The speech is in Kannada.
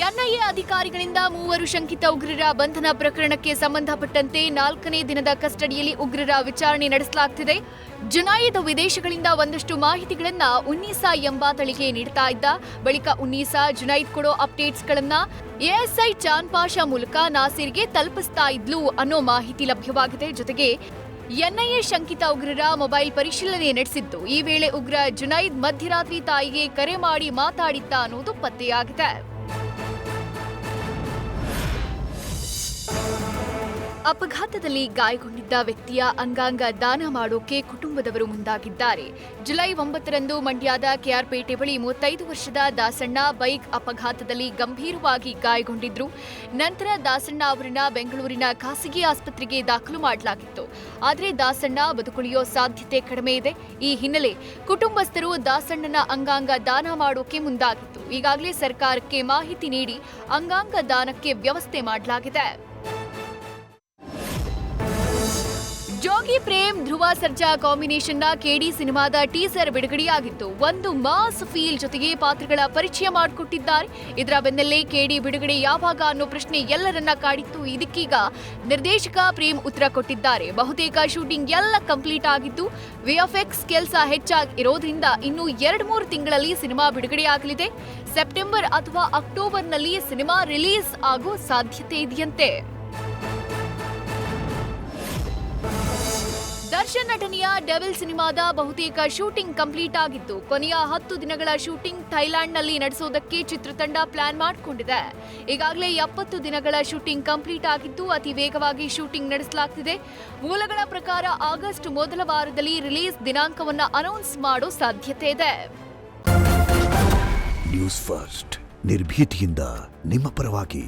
ಎನ್ಐಎ ಅಧಿಕಾರಿಗಳಿಂದ 3 ಶಂಕಿತ ಉಗ್ರರ ಬಂಧನ ಪ್ರಕರಣಕ್ಕೆ ಸಂಬಂಧಪಟ್ಟಂತೆ 4ನೇ ದಿನದ ಕಸ್ಟಡಿಯಲ್ಲಿ ಉಗ್ರರ ವಿಚಾರಣೆ ನಡೆಸಲಾಗುತ್ತಿದೆ. ಜುನೈದ್ ವಿದೇಶಗಳಿಂದ ಒಂದಷ್ಟು ಮಾಹಿತಿಗಳನ್ನು ಉನ್ನೀಸಾ ಎಂಬಾತಳಿಗೆ ನೀಡ್ತಾ ಇದ್ದ. ಬಳಿಕ ಉನ್ನೀಸಾ ಜುನೈದ್ ಕೊಡೋ ಅಪ್ಡೇಟ್ಸ್ಗಳನ್ನು ಎಎಸ್ಐ ಚಾನ್ ಪಾಷಾ ಮೂಲಕ ನಾಸೀರ್ಗೆ ತಲುಪಿಸ್ತಾ ಇದ್ಲು ಅನ್ನೋ ಮಾಹಿತಿ ಲಭ್ಯವಾಗಿದೆ. ಜೊತೆಗೆ ಎನ್ಐಎ ಶಂಕಿತ ಉಗ್ರರ ಮೊಬೈಲ್ ಪರಿಶೀಲನೆ ನಡೆಸಿದ್ದು, ಈ ವೇಳೆ ಉಗ್ರ ಜುನೈದ್ ಮಧ್ಯರಾತ್ರಿ ತಾಯಿಗೆ ಕರೆ ಮಾಡಿ ಮಾತಾಡಿದ್ದ ಅನ್ನೋದು ಪತ್ತೆಯಾಗಿದೆ. ಅಪಘಾತದಲ್ಲಿ ಗಾಯಗೊಂಡಿದ್ದ ವ್ಯಕ್ತಿಯ ಅಂಗಾಂಗ ದಾನ ಮಾಡೋಕೆ ಕುಟುಂಬದವರು ಮುಂದಾಗಿದ್ದಾರೆ. ಜುಲೈ 9ರಂದು ಮಂಡ್ಯದ ಕೆಆರ್ಪೇಟೆ ಬಳಿ 35 ವರ್ಷದ ದಾಸಣ್ಣ ಬೈಕ್ ಅಪಘಾತದಲ್ಲಿ ಗಂಭೀರವಾಗಿ ಗಾಯಗೊಂಡಿದ್ರು. ನಂತರ ದಾಸಣ್ಣ ಅವರನ್ನ ಬೆಂಗಳೂರಿನ ಖಾಸಗಿ ಆಸ್ಪತ್ರೆಗೆ ದಾಖಲು ಮಾಡಲಾಗಿತ್ತು. ಆದರೆ ದಾಸಣ್ಣ ಬದುಕುಳಿಯೋ ಸಾಧ್ಯತೆ ಕಡಿಮೆ ಇದೆ. ಈ ಹಿನ್ನೆಲೆ ಕುಟುಂಬಸ್ಥರು ದಾಸಣ್ಣನ ಅಂಗಾಂಗ ದಾನ ಮಾಡೋಕೆ ಮುಂದಾಗಿತ್ತು. ಈಗಾಗಲೇ ಸರ್ಕಾರಕ್ಕೆ ಮಾಹಿತಿ ನೀಡಿ ಅಂಗಾಂಗ ದಾನಕ್ಕೆ ವ್ಯವಸ್ಥೆ ಮಾಡಲಾಗಿದೆ. ಜೋಗಿ ಪ್ರೇಮ್ ಧ್ರುವ ಸರ್ಜಾ ಕಾಂಬಿನೇಷನ್ನ ಕೆಡಿ ಸಿನಿಮಾದ ಟೀಸರ್ ಬಿಡುಗಡೆಯಾಗಿತ್ತು. ಒಂದು ಮಾಸ್ ಫೀಲ್ ಜೊತೆಗೆ ಪಾತ್ರಗಳ ಪರಿಚಯ ಮಾಡಿಕೊಟ್ಟಿದ್ದಾರೆ. ಇದರ ಬೆನ್ನಲ್ಲೇ ಕೆಡಿ ಬಿಡುಗಡೆ ಯಾವಾಗ ಅನ್ನೋ ಪ್ರಶ್ನೆ ಎಲ್ಲರನ್ನ ಕಾಡಿತ್ತು. ಇದಕ್ಕೀಗ ನಿರ್ದೇಶಕ ಪ್ರೇಮ್ ಉತ್ತರ ಕೊಟ್ಟಿದ್ದಾರೆ. ಬಹುತೇಕ ಶೂಟಿಂಗ್ ಎಲ್ಲ ಕಂಪ್ಲೀಟ್ ಆಗಿದ್ದು, ವಿಎಫ್ಎಕ್ಸ್ ಕೆಲಸ ಹೆಚ್ಚಾಗಿ ಇರೋದ್ರಿಂದ ಇನ್ನು 2-3 ತಿಂಗಳಲ್ಲಿ ಸಿನಿಮಾ ಬಿಡುಗಡೆಯಾಗಲಿದೆ. ಸೆಪ್ಟೆಂಬರ್ ಅಥವಾ ಅಕ್ಟೋಬರ್ನಲ್ಲಿ ಸಿನಿಮಾ ರಿಲೀಸ್ ಆಗೋ ಸಾಧ್ಯತೆ ಇದೆಯಂತೆ. ದರ್ಶನ್ ನಟನೆಯ ಡೆವಿಲ್ ಸಿನಿಮಾದ ಬಹುತೇಕ ಶೂಟಿಂಗ್ ಕಂಪ್ಲೀಟ್ ಆಗಿದ್ದು, ಕೊನೆಯ 10 ದಿನಗಳ ಶೂಟಿಂಗ್ ಥೈಲ್ಯಾಂಡ್ನಲ್ಲಿ ನಡೆಸೋದಕ್ಕೆ ಚಿತ್ರತಂಡ ಪ್ಲಾನ್ ಮಾಡಿಕೊಂಡಿದೆ. ಈಗಾಗಲೇ 70 ದಿನಗಳ ಶೂಟಿಂಗ್ ಕಂಪ್ಲೀಟ್ ಆಗಿದ್ದು, ಅತಿ ವೇಗವಾಗಿ ಶೂಟಿಂಗ್ ನಡೆಸಲಾಗುತ್ತಿದೆ. ಮೂಲಗಳ ಪ್ರಕಾರ ಆಗಸ್ಟ್ ಮೊದಲ ವಾರದಲ್ಲಿ ರಿಲೀಸ್ ದಿನಾಂಕವನ್ನು ಅನೌನ್ಸ್ ಮಾಡೋ ಸಾಧ್ಯತೆ ಇದೆ. ನ್ಯೂಸ್ ಫಸ್ಟ್ ನಿರ್ಭೀತಿಯಿಂದ ನಿಮ್ಮ ಪರವಾಗಿ.